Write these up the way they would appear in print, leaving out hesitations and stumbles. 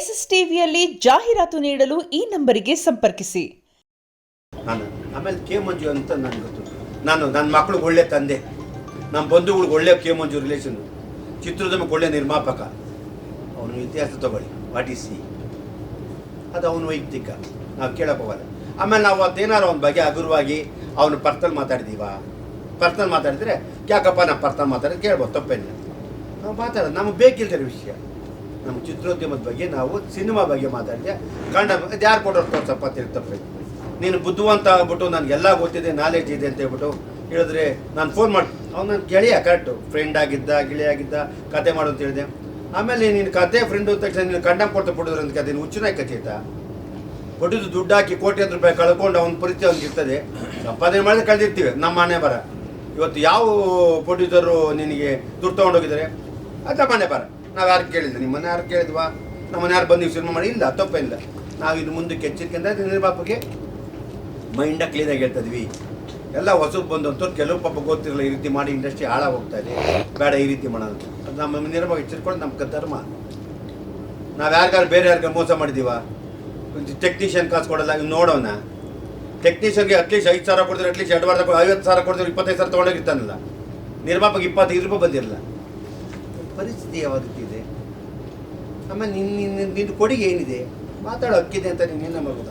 S S ಟಿವಿಯಲ್ಲಿ ಜಾಹೀರಾತು ನೀಡಲು ಈ ನಂಬರಿಗೆ ಸಂಪರ್ಕಿಸಿ. ನಾನು ಆಮೇಲೆ ಕೆ ಮಂಜು ಅಂತ ನನಗೆ ಗೊತ್ತು. ನನ್ನ ಮಕ್ಳಿಗೆ ಒಳ್ಳೆ ತಂದೆ, ನಮ್ಮ ಬಂಧುಗಳಿಗೆ ಒಳ್ಳೆ ಕೆ ಮಂಜು ರಿಲೇಷನ್, ಚಿತ್ರೋದ್ಯಮಕ್ಕೆ ಒಳ್ಳೆ ನಿರ್ಮಾಪಕ. ಅವನು ಇತಿಹಾಸ ತಗೊಳ್ಳಿ, ವಾಟ್ ಈಸ್ ಸಿ, ಅದು ಅವನು ವೈಯಕ್ತಿಕ, ನಾವು ಕೇಳಕ್ಕೆ ಹೋಗಲ್ಲ. ಆಮೇಲೆ ನಾವು ಅದೇನಾರು ಅವನ ಬಗ್ಗೆ ಹಗುರವಾಗಿ ಅವನು ಪರ್ಸನಲ್ ಮಾತಾಡಿದರೆ ಯಾಕಪ್ಪ ನಾವು ಪರ್ಸನಲ್ ಮಾತಾಡೋದು ಕೇಳ್ಬೋದು, ತಪ್ಪೇನಿಲ್ಲ. ನಾವು ಮಾತಾಡೋದು ನಮಗೆ ಬೇಕಿಲ್ದಿರೋ ವಿಷಯ. ನಮ್ಮ ಚಿತ್ರೋದ್ಯಮದ ಬಗ್ಗೆ ನಾವು ಸಿನಿಮಾ ಬಗ್ಗೆ ಮಾತಾಡಿದೆ. ಕಂಡ ಇದು ಯಾರು ಕೊಡೋರು ತೋರ್ಸಪ್ಪ ತಿರ್ತಪ್ಪ, ನೀನು ಬುದ್ಧಿವಂತ ಆಗ್ಬಿಟ್ಟು ನನಗೆಲ್ಲ ಗೊತ್ತಿದೆ, ನಾಲೆಜ್ ಇದೆ ಅಂತ ಹೇಳ್ಬಿಟ್ಟು ಹೇಳಿದ್ರೆ ನಾನು ಫೋನ್ ಮಾಡಿ ಅವ್ನು ನನ್ನ ಗೆಳೆಯ, ಕರೆಕ್ಟು ಫ್ರೆಂಡ್ ಆಗಿದ್ದ, ಗಿಳಿಯಾಗಿದ್ದ, ಕತೆ ಮಾಡು ಅಂತ ಹೇಳಿದೆ. ಆಮೇಲೆ ನೀನು ಕತೆ ಫ್ರೆಂಡು ತಕ್ಷಣ ನೀನು ಕಂಡಮ್ ಕೊಡ್ತಾ ಕೊಡೋದ್ರ ಅಂತ ಕತೆ ಹುಚ್ಚನಾಗಿ ಕಥೆಯ್ತಾ ಕೊಟ್ಟಿದ್ದು ದುಡ್ಡು ಹಾಕಿ ಕೋಟ್ಯಾಂತರ ರೂಪಾಯಿ ಕಳ್ಕೊಂಡು ಅವ್ನ ಪರಿಚಯ ಅವ್ನಿಗೆ ಇರ್ತದೆ. ಸಂಪಾದನೆ ಮಾಡಿದ್ರೆ ಕಳೆದಿರ್ತೀವಿ, ನಮ್ಮ ಮನೆ ಬರ. ಇವತ್ತು ಯಾವ ಪ್ರೊಡ್ಯೂಸರು ನಿನಗೆ ದುಡ್ಡು ತೊಗೊಂಡೋಗಿದ್ದಾರೆ, ಅದು ಮನೆ ಬರ. ನಾವು ಯಾರು ಕೇಳಿಲ್ಲ, ನಿಮ್ಮ ಮನೆ ಯಾರು ಕೇಳಿದ್ವಾ, ನಮ್ಮ ಮನೆ ಯಾರು ಬಂದು ಸಿನಿಮಾ ಮಾಡಿ, ಇಲ್ಲ ತಪ್ಪೇನಿಲ್ಲ. ನಾವು ಇದು ಮುಂದಕ್ಕೆ ಎಚ್ಚರಿಕೆಯಿಂದ ನಿರ್ಮಾಪಕ್ಕೆ ಮೈಂಡ ಕ್ಲೀನಾಗಿ ಹೇಳ್ತಿದ್ವಿ. ಎಲ್ಲ ಹೊಸದು ಬಂದಂಥವ್ರು ಕೆಲವು ಪಾಪ ಗೊತ್ತಿರಲ್ಲ, ಈ ರೀತಿ ಮಾಡಿ ಇಂಡಸ್ಟ್ರಿ ಹಾಳಾಗಿ ಹೋಗ್ತಾ ಇದೆ, ಬೇಡ ಈ ರೀತಿ ಮಾಡೋದು. ಅದು ನಮ್ಮ ನಿರ್ಮಾಪ ಎಚ್ಚರಿಕೊಂಡು ನಮ್ಮ ಧರ್ಮ. ನಾವು ಯಾರಿಗಾರು ಬೇರೆ ಯಾರಿಗಾರು ಮೋಸ ಮಾಡಿದ್ದೀವ, ಟೆಕ್ನಿಷಿಯನ್ ಕಾಸು ಕೊಡಲ್ಲ, ಇವ್ನು ನೋಡೋಣ. ಟೆಕ್ನಿಷಿಯನ್ಗೆ ಅಟ್ಲೀಸ್ಟ್ 5,000 ಕೊಡ್ತಾರೆ, ಅಟ್ಲೀಸ್ಟ್ 50,000 ಕೊಡ್ತಾರೆ, 25,000 ತೊಗೊಂಡೋಗಿರ್ತಾನಲ್ಲ. ನಿರ್ಮಾಪಕ 25 ರೂಪಾಯಿ ಬಂದಿರಲ್ಲ. ಪರಿಸ್ಥಿತಿ ಯಾವತ್ತಿದೆ. ಆಮೇಲೆ ನಿನ್ನ ಕೊಡುಗೆ ಏನಿದೆ, ಮಾತಾಡೋ ಹಕ್ಕಿದೆ ಅಂತ ನಿನ್ನ ಮಾಡ್ಬೋದ.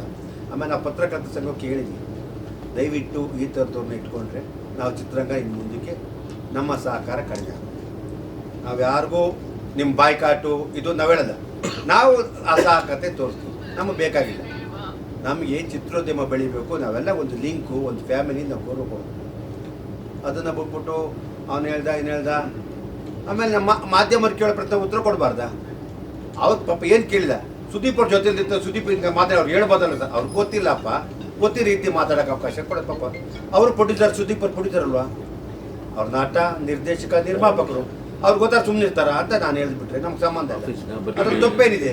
ಆಮೇಲೆ ನಾವು ಪತ್ರಕರ್ತ ಸಂಘಕ್ಕೆ ಹೇಳಿದ್ವಿ, ದಯವಿಟ್ಟು ಈ ಥರದವ್ರನ್ನ ಇಟ್ಕೊಂಡ್ರೆ ನಾವು ಚಿತ್ರರಂಗ ಇನ್ನು ಮುಂದಕ್ಕೆ ನಮ್ಮ ಸಹಕಾರ ಕಡಿಮೆ ಆಗುತ್ತೆ. ನಾವು ಯಾರಿಗೂ ನಿಮ್ಮ ಬಾಯ್ಕಾಟು ಇದು ನಾವು ಹೇಳಲ್ಲ, ನಾವು ಅಸಹಕತೆ ತೋರಿಸ್ತೀವಿ, ನಮಗೆ ಬೇಕಾಗಿಲ್ಲ. ನಮಗೆ ಚಿತ್ರೋದ್ಯಮ ಬೆಳಿಬೇಕು, ನಾವೆಲ್ಲ ಒಂದು ಲಿಂಕು, ಒಂದು ಫ್ಯಾಮಿಲಿ ನಾವು ಕೋರ್ಬೇಕು. ಅದನ್ನು ಬಿಟ್ಬಿಟ್ಟು ಅವನು ಹೇಳ್ದ. ಆಮೇಲೆ ನಮ್ಮ ಮಾಧ್ಯಮರು ಕೇಳೋ ಪ್ರಶ್ನೆ ಉತ್ತರ ಕೊಡಬಾರ್ದ? ಅವ್ರು ಪಾಪ ಏನು ಕೇಳಿಲ್ಲ, ಸುದೀಪ್ ಅವ್ರ ಜೊತೆಲಿರ್ತ ಸುದೀಪ್ ಹಿಂಗೆ ಮಾತಾಡಿ ಅವ್ರು ಹೇಳ್ಬೋದಲ್ಲ ಸರ್, ಅವ್ರಿಗೆ ಗೊತ್ತಿಲ್ಲಪ್ಪ, ಗೊತ್ತಿರೋ ರೀತಿ ಮಾತಾಡೋಕೆ ಅವಕಾಶ ಕೊಡೋದು. ಪಾಪ ಅವರು ಪ್ರೊಡ್ಯೂಸರ್, ಸುದೀಪ್ ಅವ್ರು ಪ್ರೊಡ್ಯೂಸರ್ ಅಲ್ವಾ, ಅವ್ರ ನಾಟ ನಿರ್ದೇಶಕ ನಿರ್ಮಾಪಕರು, ಅವ್ರಿಗೆ ಗೊತ್ತಾರ ಸುಮ್ಮನೆ ಇರ್ತಾರ ಅಂತ ನಾನು ಹೇಳಿದ್ಬಿಟ್ರೆ ನಮ್ಗೆ ಸಂಬಂಧ ಇಲ್ಲ. ಅದ್ರ ತಪ್ಪೇನಿದೆ,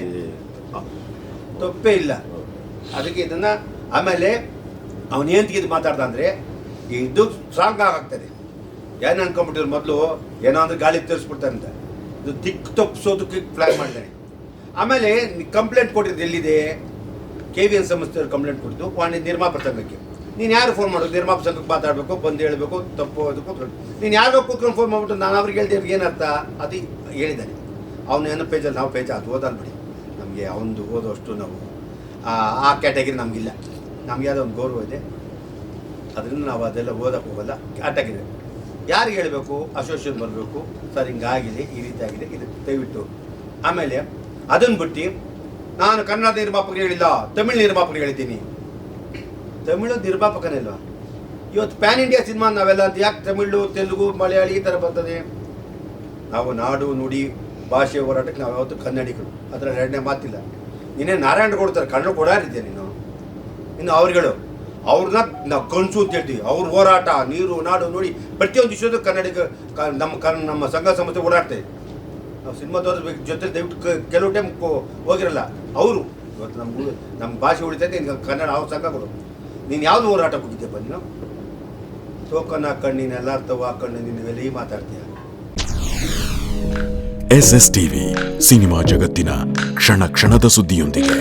ತಪ್ಪೇ ಇಲ್ಲ. ಅದಕ್ಕೆ ಇದನ್ನು ಆಮೇಲೆ ಅವನು ಏನು ಮಾತಾಡ್ದ ಅಂದರೆ ಇದು ಸ್ಟ್ರಾಂಗ್ ಆಗ್ತದೆ. ಏನು ಅನ್ಕೊಂಡ್ಬಿಟ್ಟಿದ್ರು ಮೊದಲು ಏನೋ ಅಂದ್ರೆ ಗಾಳಿ ತರಿಸ್ಬಿಡ್ತಾರೆ ಅಂತ, ಇದು ದಿಕ್ಕು ತಪ್ಪಿಸೋದಕ್ಕೆ ಪ್ಲ್ಯಾನ್ ಮಾಡಿದ್ದಾನೆ. ಆಮೇಲೆ ಕಂಪ್ಲೇಂಟ್ ಕೊಟ್ಟಿದ್ದು ಎಲ್ಲಿದೆ, KVN ಸಂಸ್ಥೆಯವ್ರು ಕಂಪ್ಲೇಂಟ್ ಕೊಟ್ಟಿದ್ದು ವಾಣಿ ನಿರ್ಮಾಪಕ ಸಂಘಕ್ಕೆ. ನೀನು ಯಾರು ಫೋನ್ ಮಾಡೋದು, ನಿರ್ಮಾಪಕ ಸಂಘಕ್ಕೆ ಮಾತಾಡಬೇಕು, ಬಂದು ಹೇಳಬೇಕು, ತಪ್ಪು ಅದು ಕೂತ್ಕೊಂಡು ನೀನು ಯಾರಿಗೋ ಕೂತ್ಕೊಂಡು ಫೋನ್ ಮಾಡ್ಬಿಟ್ಟು ನಾನು ಅವ್ರಿಗೆ ಹೇಳ್ದೆ ಏನರ್ಥ ಅದು ಹೇಳಿದ್ದಾನೆ. ಅವನು ಏನೋ ಪೇಜಲ್ಲಿ ನಾವು ಪೇಜ್ ಅದು ಓದಲ್ಲ ಬಿಡಿ, ನಮಗೆ ಅವನು ಓದೋಷ್ಟು ನಾವು ಆ ಕ್ಯಾಟಗಿರಿ ನಮಗಿಲ್ಲ. ನಮಗೆ ಯಾವುದೋ ಒಂದು ಗೌರವ ಇದೆ, ಅದರಿಂದ ನಾವು ಅದೆಲ್ಲ ಓದಕ್ಕೆ ಹೋಗಲ್ಲ. ಕ್ಯಾಟಗಿರಿ ಯಾರಿಗೆ ಹೇಳಬೇಕು, ಅಸೋಸಿಯೇಷನ್ ಬರಬೇಕು, ಸರ್ ಹಿಂಗಾಗಿದೆ, ಈ ರೀತಿ ಆಗಿದೆ, ಇದು ದಯವಿಟ್ಟು. ಆಮೇಲೆ ಅದನ್ನು ಬಿಟ್ಟು ನಾನು ಕನ್ನಡ ನಿರ್ಮಾಪಕರು ಹೇಳಿಲ್ಲ, ತಮಿಳು ನಿರ್ಮಾಪಕರು ಹೇಳಿದ್ದೀನಿ. ತಮಿಳು ನಿರ್ಮಾಪಕನೇ ಇಲ್ವಾ? ಇವತ್ತು ಪ್ಯಾನ್ ಇಂಡಿಯಾ ಸಿನಿಮಾ ನಾವೆಲ್ಲ ಅಂತ ಯಾಕೆ ತಮಿಳು, ತೆಲುಗು, ಮಲಯಾಳಿ ಈ ಥರ ಬರ್ತದೆ? ನಾವು ನಾಡು ನುಡಿ ಭಾಷೆ ಹೋರಾಟಕ್ಕೆ ನಾವು ಯಾವತ್ತು ಕನ್ನಡಿಗರು, ಅದರ ಎರಡನೇ ಮಾತಿಲ್ಲ. ನೀನೇ ನಾರಾಯಣ ಕೊಡ್ತಾರೆ, ಕನ್ನಡ ಕೊಡಾರಿದ್ದೆ ನೀನು. ಇನ್ನು ಅವ್ರುಗಳು ಅವ್ರನ್ನ ನಾವು ಕನಸು ಅಂತ ಹೇಳ್ತೀವಿ. ಅವ್ರ ಹೋರಾಟ ನೀರು ನಾಡು ನೋಡಿ ಪ್ರತಿಯೊಂದು ವಿಷಯದ ಕನ್ನಡಿಗ ನಮ್ಮ ಸಂಘ ಸಂಸ್ಥೆ ಓಡಾಡ್ತೇವೆ. ನಾವು ಸಿನಿಮಾದವ್ರ ಜೊತೆ ದಯವಿಟ್ಟು ಕೆಲವು ಟೈಮ್ ಹೋಗಿರಲ್ಲ. ಅವರು ಇವತ್ತು ನಮ್ಮ ಭಾಷೆ ಉಳಿತೈತೆ, ಈಗ ಕನ್ನಡ ಅವ್ರ ಸಂಘಗಳು. ನೀನು ಯಾವುದು ಹೋರಾಟಕ್ಕೆ ಹೋಗಿದ್ದೆಪ್ಪ ನೀನು? ಟೋಕನ್ ಹಾಕೊಂಡು ನೀನು ಎಲ್ಲ ಅರ್ಥವ ಹಾಕೊಂಡು ನೀನು ಎಲ್ಲಿ ಮಾತಾಡ್ತೀಯ? SS TV ಸಿನಿಮಾ ಜಗತ್ತಿನ ಕ್ಷಣ ಕ್ಷಣದ ಸುದ್ದಿಯೊಂದಿಗೆ.